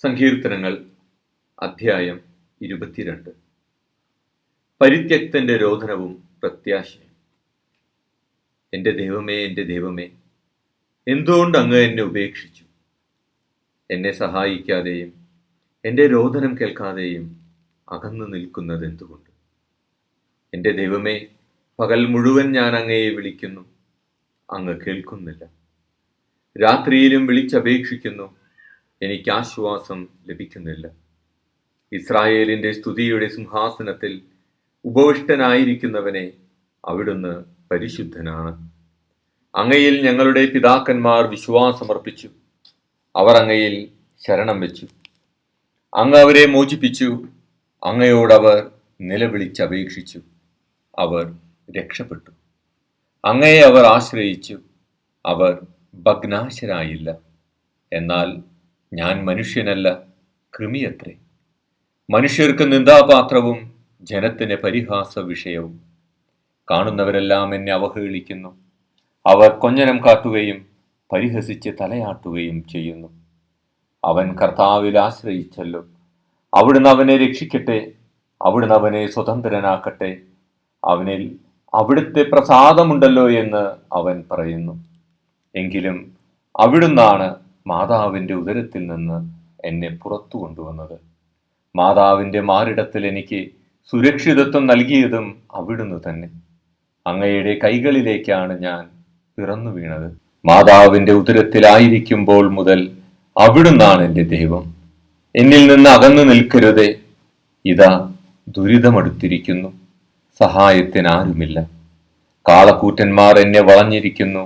സങ്കീർത്തനങ്ങൾ അധ്യായം 22. പരിത്യക്തന്റെ രോദനവും പ്രത്യാശയും. എൻ്റെ ദൈവമേ, എൻ്റെ ദൈവമേ, എന്തുകൊണ്ട് അങ്ങ് എന്നെ ഉപേക്ഷിച്ചു? എന്നെ സഹായിക്കാതെയും എൻ്റെ രോദനം കേൾക്കാതെയും അകന്നു നിൽക്കുന്നത് എന്തുകൊണ്ട്? എൻ്റെ ദൈവമേ, പകൽ മുഴുവൻ ഞാൻ അങ്ങയെ വിളിക്കുന്നു, അങ്ങ് കേൾക്കുന്നില്ല. രാത്രിയിലും വിളിച്ചപേക്ഷിക്കുന്നു, എനിക്ക് ആശ്വാസം ലഭിക്കുന്നില്ല. ഇസ്രായേലിൻ്റെ സ്തുതിയുടെ സിംഹാസനത്തിൽ ഉപവിഷ്ടനായിരിക്കുന്നവനെ, അവിടുന്ന് പരിശുദ്ധനാണ്. അങ്ങയിൽ ഞങ്ങളുടെ പിതാക്കന്മാർ വിശ്വാസമർപ്പിച്ചു, അവർ അങ്ങയിൽ ശരണം വെച്ചു. അങ്ങ് അവരെ മോചിപ്പിച്ചു, അങ്ങയോടവർ നിലവിളിച്ചപേക്ഷിച്ചു, അവർ രക്ഷപ്പെട്ടു. അങ്ങയെ അവർ ആശ്രയിച്ചു, അവർ ഭഗ്നാശരായില്ല. എന്നാൽ ഞാൻ മനുഷ്യനല്ല, കൃമിയത്രേ, മനുഷ്യർക്ക് നിന്ദാപാത്രവും ജനത്തിന് പരിഹാസ വിഷയവും. കാണുന്നവരെല്ലാം എന്നെ അവഹേളിക്കുന്നു, അവർ കൊഞ്ഞനം കാട്ടുകയും പരിഹസിച്ച് തലയാട്ടുകയും ചെയ്യുന്നു. അവൻ കർത്താവിൽ ആശ്രയിച്ചല്ലോ, അവിടുന്ന് അവനെ രക്ഷിക്കട്ടെ, അവിടുന്ന് അവനെ സ്വതന്ത്രനാക്കട്ടെ. അവനിൽ അവിടുത്തെ പ്രസാദമുണ്ടല്ലോ എന്ന് അവൻ പറയുന്നു. എങ്കിലും അവിടുന്നാണ് മാതാവിൻ്റെ ഉദരത്തിൽ നിന്ന് എന്നെ പുറത്തു കൊണ്ടുവന്നത്. മാതാവിൻ്റെ മാറിടത്തിൽ എനിക്ക് സുരക്ഷിതത്വം നൽകിയതും അവിടുന്ന് തന്നെ. അങ്ങയുടെ കൈകളിലേക്കാണ് ഞാൻ പിറന്നു വീണത്. മാതാവിൻ്റെ ഉദരത്തിലായിരിക്കുമ്പോൾ മുതൽ അവിടുന്നാണ് എൻ്റെ ദൈവം. എന്നിൽ നിന്ന് അകന്നു നിൽക്കരുതേ, ഇതാ ദുരിതമടുത്തിരിക്കുന്നു, സഹായത്തിനാരുമില്ല. കാളക്കൂറ്റന്മാർ എന്നെ വളഞ്ഞിരിക്കുന്നു,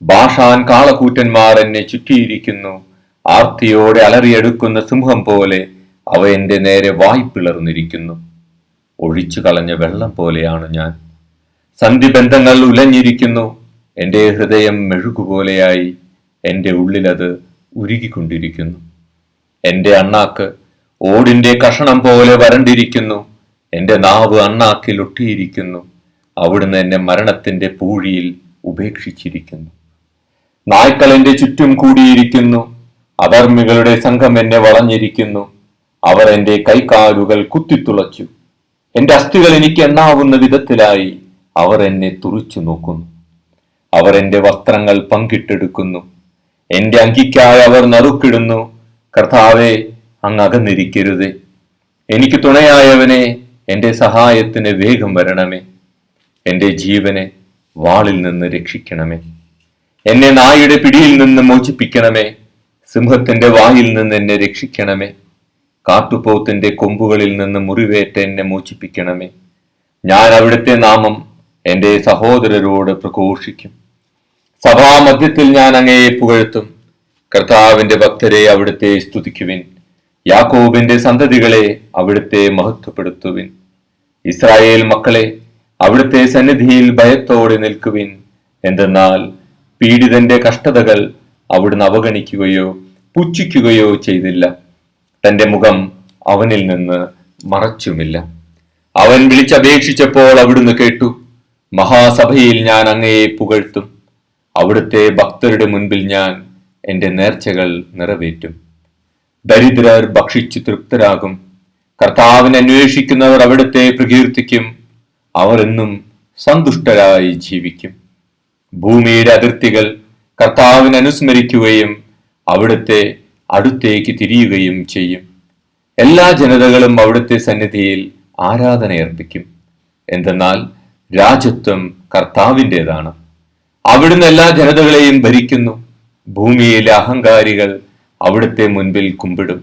ബാഷാൻ കാളക്കൂറ്റന്മാർ എന്നെ ചുറ്റിയിരിക്കുന്നു. ആർത്തിയോടെ അലറിയെടുക്കുന്ന സിംഹം പോലെ അവ എൻ്റെ നേരെ വായ്പിളർന്നിരിക്കുന്നു. ഒഴിച്ചു കളഞ്ഞ വെള്ളം പോലെയാണ് ഞാൻ. സന്ധിബന്ധങ്ങൾ ഉലഞ്ഞിരിക്കുന്നു, എൻ്റെ ഹൃദയം മെഴുകുപോലെയായി, എൻ്റെ ഉള്ളിലത് ഉരുകിക്കൊണ്ടിരിക്കുന്നു. എൻ്റെ അണ്ണാക്ക് ഓടിൻ്റെ കഷണം പോലെ വരണ്ടിരിക്കുന്നു, എൻ്റെ നാവ് അണ്ണാക്കിൽ ഒട്ടിയിരിക്കുന്നു. അവിടുന്ന് എന്നെ മരണത്തിൻ്റെ പൂഴിയിൽ ഉപേക്ഷിച്ചിരിക്കുന്നു. നായ്ക്കൾ എൻ്റെ ചുറ്റും കൂടിയിരിക്കുന്നു, അധർമ്മികളുടെ സംഘം എന്നെ വളഞ്ഞിരിക്കുന്നു. അവർ എൻ്റെ കൈകാലുകൾ കുത്തിത്തുളച്ചു, എൻ്റെ അസ്ഥികൾ എനിക്ക് എണ്ണാവുന്ന വിധത്തിലായി. അവർ എന്നെ തുറിച്ചു നോക്കുന്നു, അവർ എൻ്റെ വസ്ത്രങ്ങൾ പങ്കിട്ടെടുക്കുന്നു, എൻ്റെ അങ്കിക്കായി അവർ നറുക്കിടുന്നു. കർത്താവേ, അങ്ങ് അകന്നിരിക്കരുതേ, എനിക്ക് തുണയായവനെ, എൻ്റെ സഹായത്തിന് വേഗം വരണമേ. എൻ്റെ ജീവനെ വാളിൽ നിന്ന് രക്ഷിക്കണമേ, എന്നെ നായുടെ പിടിയിൽ നിന്ന് മോചിപ്പിക്കണമേ. സിംഹത്തിന്റെ വായിൽ നിന്ന് എന്നെ രക്ഷിക്കണമേ, കാട്ടുപോത്തിന്റെ കൊമ്പുകളിൽ നിന്ന് മുറിവേറ്റ് എന്നെ മോചിപ്പിക്കണമേ. ഞാൻ അവിടുത്തെ നാമം എൻ്റെ സഹോദരരോട് പ്രഘോഷിക്കും. സഭാമധ്യത്തിൽ ഞാൻ അങ്ങയെ പുകഴ്ത്തും. കർത്താവിന്റെ ഭക്തരെ അവിടുത്തെ സ്തുതിക്കുവിൻ, യാക്കോബിന്റെ സന്തതികളെ അവിടുത്തെ മഹത്വപ്പെടുത്തുവിൻ. ഇസ്രായേൽ മക്കളെ അവിടുത്തെ സന്നിധിയിൽ ഭയത്തോടെ നിൽക്കുവിൻ. എന്തെന്നാൽ പീഡിതന്റെ കഷ്ടതകൾ അവിടുന്ന് അവഗണിക്കുകയോ പുച്ഛിക്കുകയോ ചെയ്തില്ല. തന്റെ മുഖം അവനിൽ നിന്ന് മറച്ചുമില്ല. അവൻ വിളിച്ചപേക്ഷിച്ചപ്പോൾ അവിടുന്ന് കേട്ടു. മഹാസഭയിൽ ഞാൻ അങ്ങയെ പുകഴ്ത്തും. അവിടുത്തെ ഭക്തരുടെ മുൻപിൽ ഞാൻ എൻ്റെ നേർച്ചകൾ നിറവേറ്റും. ദരിദ്രർ ഭക്ഷിച്ചു തൃപ്തരാകും. കർത്താവിനെ അന്വേഷിക്കുന്നവർ അവിടുത്തെ പ്രകീർത്തിക്കും. അവർ എന്നും സന്തുഷ്ടരായി ജീവിക്കും. ഭൂമിയുടെ അതിർത്തികൾ കർത്താവിനെ അനുസ്മരിക്കുകയും അവിടുത്തെ അടുത്തേക്ക് തിരിയുകയും ചെയ്യും. എല്ലാ ജനതകളും അവിടുത്തെ സന്നിധിയിൽ ആരാധനയർപ്പിക്കും. എന്തെന്നാൽ രാജത്വം കർത്താവിൻ്റെതാണ്. അവിടുന്ന് എല്ലാ ജനതകളെയും ഭരിക്കുന്നു. ഭൂമിയിലെ അഹങ്കാരികൾ അവിടുത്തെ മുൻപിൽ കുമ്പിടും.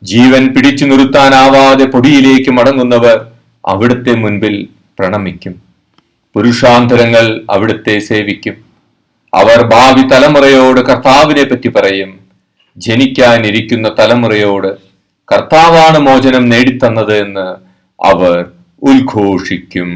ജീവൻ പിടിച്ചു നിർത്താനാവാതെ പൊടിയിലേക്ക് മടങ്ങുന്നവർ അവിടുത്തെ മുൻപിൽ പ്രണമിക്കും. പുരുഷാന്തരങ്ങൾ അവിടുത്തെ സേവിക്കും. അവർ ഭാവി തലമുറയോട് കർത്താവിനെ പറ്റി പറയും. ജനിക്കാനിരിക്കുന്ന തലമുറയോട് കർത്താവാണ് മോചനം നേടിത്തന്നത് എന്ന് അവർ ഉദ്ഘോഷിക്കും.